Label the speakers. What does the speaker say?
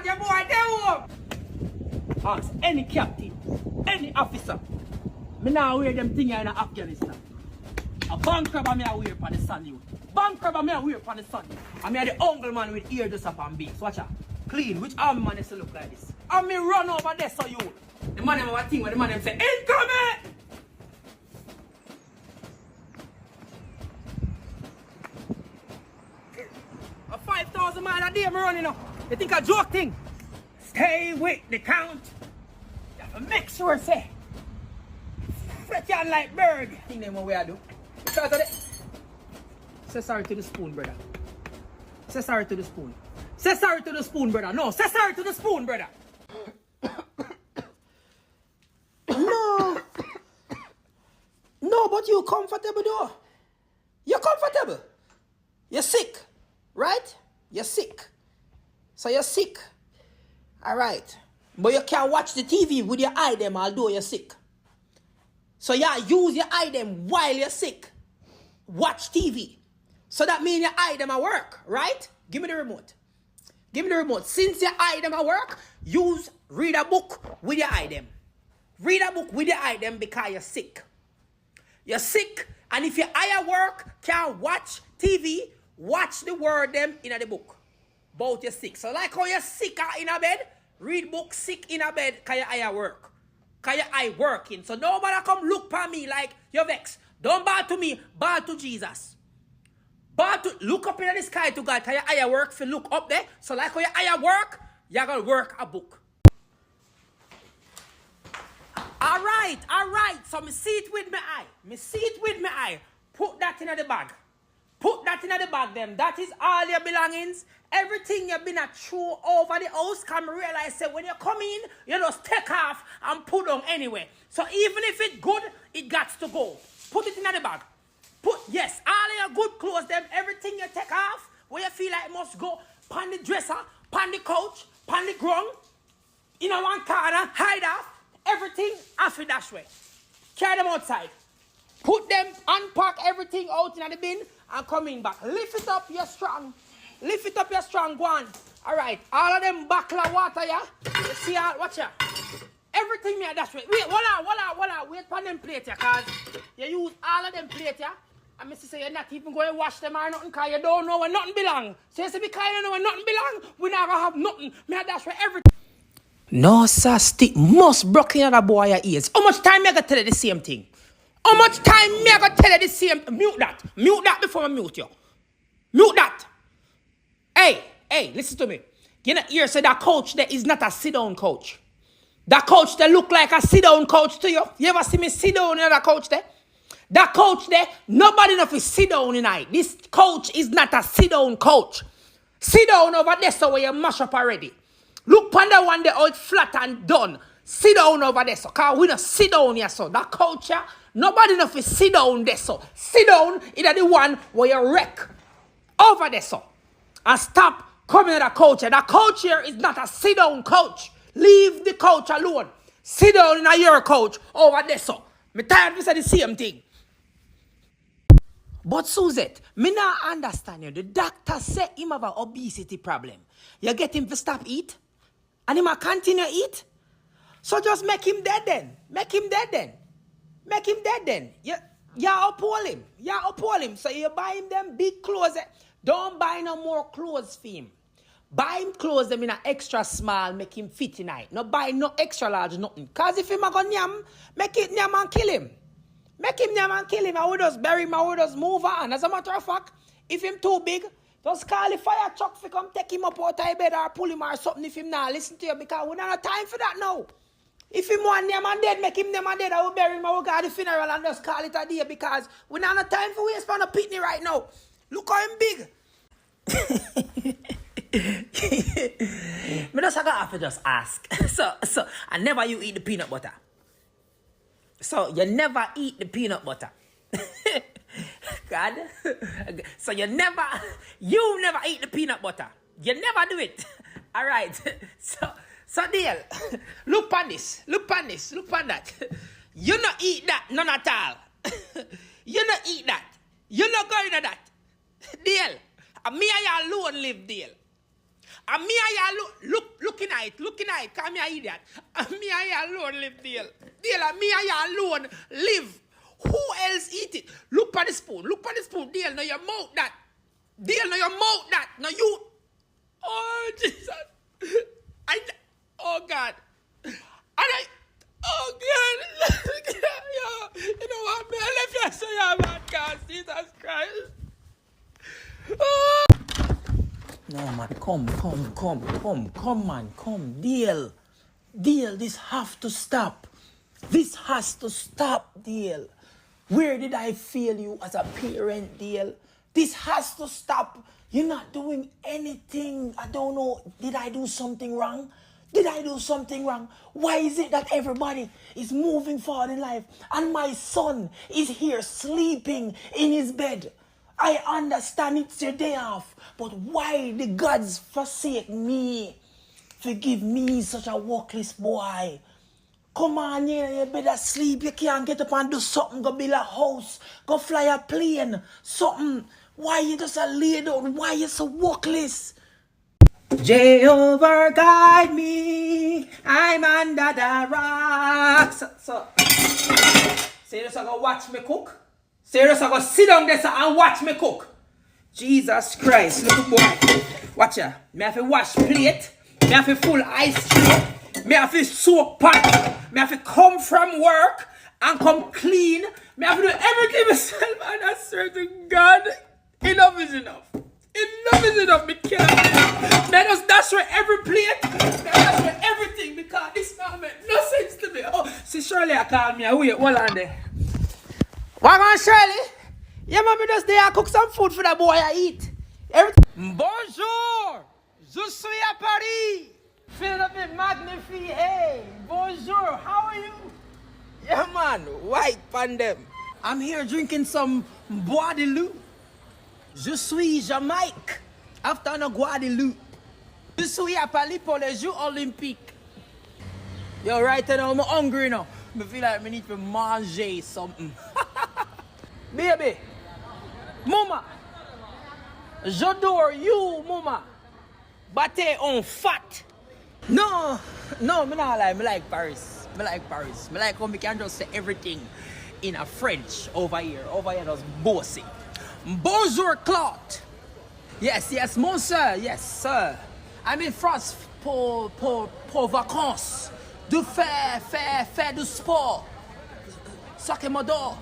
Speaker 1: God, your boy, they home. Ask any captain, any officer. Me now wear them thing in Afghanistan. A bank crab me I wear for the sun, you. Bank crab me I wear for the sun. I mean the uncle man with ear just up and base. Watch out. Clean. Which army man is to look like this? And me run over there so you. The man have a thing where the man them say, incoming! A 5,000 miles a day me running up. You think a joke thing? Stay with the count. You have to make sure say. Fret you like bird. I think they know what I do. Because of that. Say sorry to the spoon, brother. Say sorry to the spoon. Say sorry to the spoon, brother. No, say sorry to the spoon, brother. No. No, but you comfortable though. You're comfortable. You're sick, right? You're sick. So you're sick. Alright. But you can't watch the TV with your eye them although you're sick. So yeah, use your eye them while you're sick. Watch TV. So that means your eye them at work, right? Give me the remote. Give me the remote. Since your eye them at work, read a book with your eye them. Read a book with your eye them because you're sick. You're sick, and if your eye at work can't watch TV, watch the word them in the book. Both you're sick. So like how you're sick in a bed, read book sick in a bed because your eye at work. Because your eye working. So nobody come look for me like you're vexed. Don't bow to me, bow to Jesus. Look up in the sky to God because your eye at work. If you look up there, so like how your eye at work, you're going to work a book. Alright. So me see it with my eye. Put that in the bag. Put that in the bag them. That is all your belongings. Everything you've been a throw over the house. Come realize that when you come in, you just take off and put on anyway. So even if it's good, it got to go. Put it in the bag. Yes, all your good clothes, them, everything you take off, where you feel like it must go, pan the dresser, pan the couch, pan the ground, in a one corner, hide off. Everything off in that way. Carry them outside. Put them, unpack everything out in the bin and coming back. Lift it up, you're strong. Lift it up, you're strong. Go on. Alright. All of them buckler water, yeah? You see, watch ya. Everything me that way. Wait, hold on. Wait for them plate, yeah, cause you use all of them plate, yeah? And Mr. say you're not even going to wash them or nothing because you don't know where nothing belong. So you say because you don't know where nothing belong, we not going to have nothing. Me that's where everything. No, sir, stick must broken in the boy your ears. How much time me I got tell you the same thing? How much time me I got tell you the same? Mute that before I mute you. Mute that. Hey, listen to me. You know, here say that coach there is not a sit-down coach. That coach there look like a sit-down coach to you. You ever see me sit down in that coach there? That coach there, nobody enough is sit down tonight. This coach is not a sit-down coach. Sit down over there so where you mash up already. Look on the one there out flat and done. Sit down over there so. Because we don't sit down here so. That coach here, nobody enough is sit down there so. Sit down in the one where you wreck. Over there so. And stop coming to the coach here. That coach here is not a sit down coach. Leave the coach alone. Sit down in your coach over there so. Me tired of saying the same thing. But Suzette, me not understand you. The doctor said him have an obesity problem. You get him to stop eat? And him a continue eat? So just make him dead then. Make him dead then. You uphold him. So you buy him them big clothes. Don't buy no more clothes for him. Buy him clothes them in an extra small, make him fit tonight. No buy no extra large, nothing. Because if him a go nyam, make it nyam and kill him. Make him nyam and kill him. I will just bury him. I will just move on. As a matter of fact, if him too big, just call the fire truck to come take him up out of bed or pull him or something if him not listen to you because we don't have time for that now. If him want nyam and dead, make him nyam and dead. I will bury him. I will go to the funeral and just call it a day because we don't have time for waste for a pitney right now. Look how him big. Me just have to just ask. So and never you eat the peanut butter. So you never eat the peanut butter. God. So you never eat the peanut butter. You never do it. All right. So deal. Look on this. Look on that. You not eat that, none at all. You not eat that. You not going to that. Deal. And me and you alone live, deal. And me and you looking at it, cause me an idiot. And me and you alone live deal. Deal and me and you alone live. Who else eat it? Look at the spoon, deal, now your mouth that. Deal, now your mouth that. Now you. Oh, Jesus. Oh, God. Oh, God. You know what, man? I left you so you man, God. Jesus Christ. Oh. No, man, come, man, come. Deal, this have to stop. This has to stop, Deal. Where did I fail you as a parent, Deal? This has to stop. You're not doing anything. I don't know. Did I do something wrong? Why is it that everybody is moving forward in life and my son is here sleeping in his bed? I understand it's your day off, but why the gods forsake me? Forgive me, such a workless boy. Come on, you better sleep. You can't get up and do something. Go build a house. Go fly a plane. Something. Why you just a lay down? Why you so workless? Jehovah guide me. I'm under the rock. So just go watch me cook. Serious, I go sit down there and watch me cook. Jesus Christ, look boy. Watch ya. Me have to wash plate. Me have to full ice tray. Me have to soak pot. Me have to come from work and come clean. Me have to do everything myself, and I swear to God, enough is enough. Enough is enough. Me can't. Me just dash away every plate. Me dash away everything because this now make no sense to me. Oh, see Shirley, I call me. Wait, hold on there. What on, Shirley? Yeah, mommy just there cook some food for the boy I eat. Everything. Bonjour! Je suis à Paris! Philippe Magnifie, hey! Bonjour, how are you? Yeah, man, white pandem. I'm here drinking some Guadeloupe. Je suis Jamaïque. After no Guadeloupe. Je suis à Paris pour les Jeux Olympiques. Yo, right now, I'm hungry now. I feel like I need to manger something. Baby, mama, j'adore you, mama. But they on fat. No, me not like. Me like Paris. Me like how me can just say everything in a French over here. Over here just bossy. Bonjour, Claude. Yes, monsieur. Yes, sir. I'm in France pour vacances. De faire du sport. Sacré m'adore.